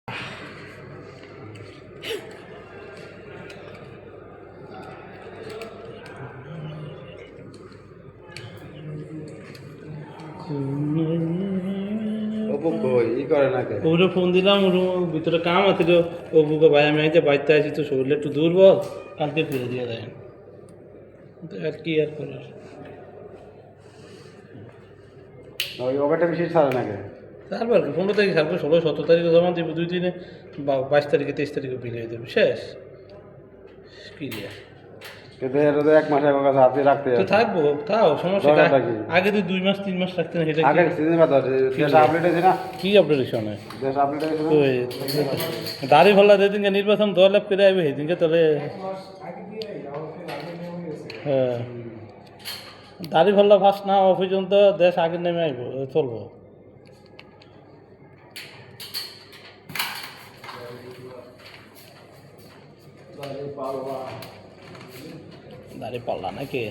ওরে ফোন দিলাম, ওর ভিতরে কাম আছে তো ও বুকে ভাই আমি আইতে বাড়িতে আছি তো শরীরটা একটু দুর্বল, কালকে ফিরে দিয়ে দেয় আর কি আর করার। ওভারটা বেশি ছাড়ে নাকি? তারপর 15 তারিখ ছাড়বো, 16-17 তারিখে জমা দেবো, 2 দিনে 22 তারিখে 23 তারিখে বিল হয়ে দেবে, শেষ ক্লিয়ার। কিন্তু এটা তো 1 মাস আগে কাছে হাতে রাখতে তো থাকবো, তাও সমস্যা আগে তো 2 মাস 3 মাস রাখতে না, সেটা আগে সিজন বাদ দেশ আপডেট আছে না, কি আপডেটেশন হয় দেশ আপডেট আছে না। তো দাড়ি ভাল্লা যেদিনকে নির্বাচন দল লাভ করে আসবে সেদিনকে তাহলে হ্যাঁ দাড়ি ভাল্লা ফার্স্ট না হওয়া পর্যন্ত দেশ আগে নেমে আসবো, চলবো। দাড়ি পাল্লা নাকি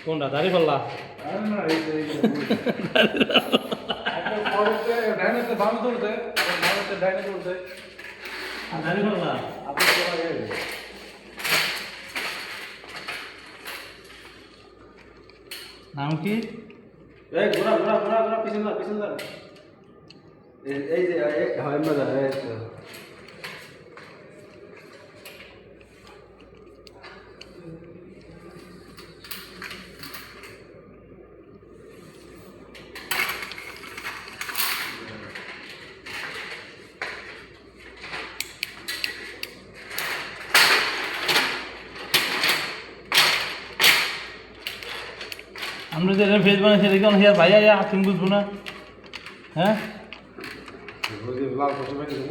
কোনটা দাড়ি পাল্লা? নাম কি? এই যে হয় না এই তো আমরা যে ফেস বানাইছি দেখুন হিয়ার ভাইয়া আর্থিং বুঝবো না, হ্যাঁ লাল কষে মাই দিই,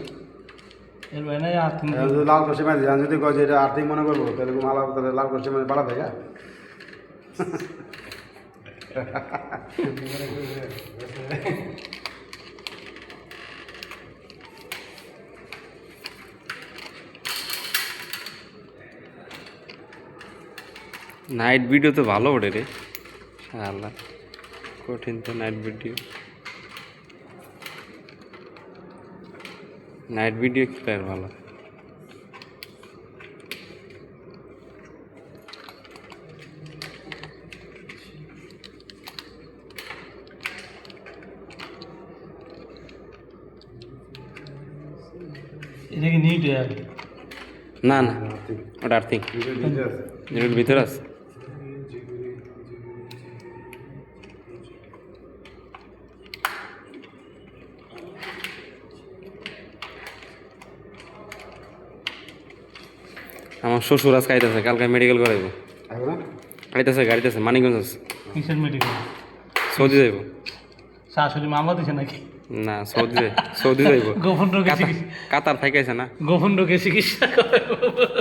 এর ভাই না আর্থিং লাল কষে মাই দিই। যদি কয় যে এটা আর্থিং মনে করবো তাহলে মালা তাহলে লাল কষে মাই বাড়া দেখা নাইট ভিডিও তো ভালো ওঠে রে শালা, কঠিন তো night video. Night video clear ভালো। এটা কি নিট? না না ওটা আর্থিং এর ভিতরে আছে। আমার শ্বশুর আজকে আইতেছে, কালকে মেডিকেল করাইব। আইতেছে গাড়িতেছে মানিকগঞ্জ আছে। কিসের মেডিকেল? সৌদি যাইব। শাশুড়ি মামলা দিছে নাকি? না সৌদি যাইব। গোপন রোগে কাতার থেকে আছে না, গোপন রোগে চিকিৎসা করে।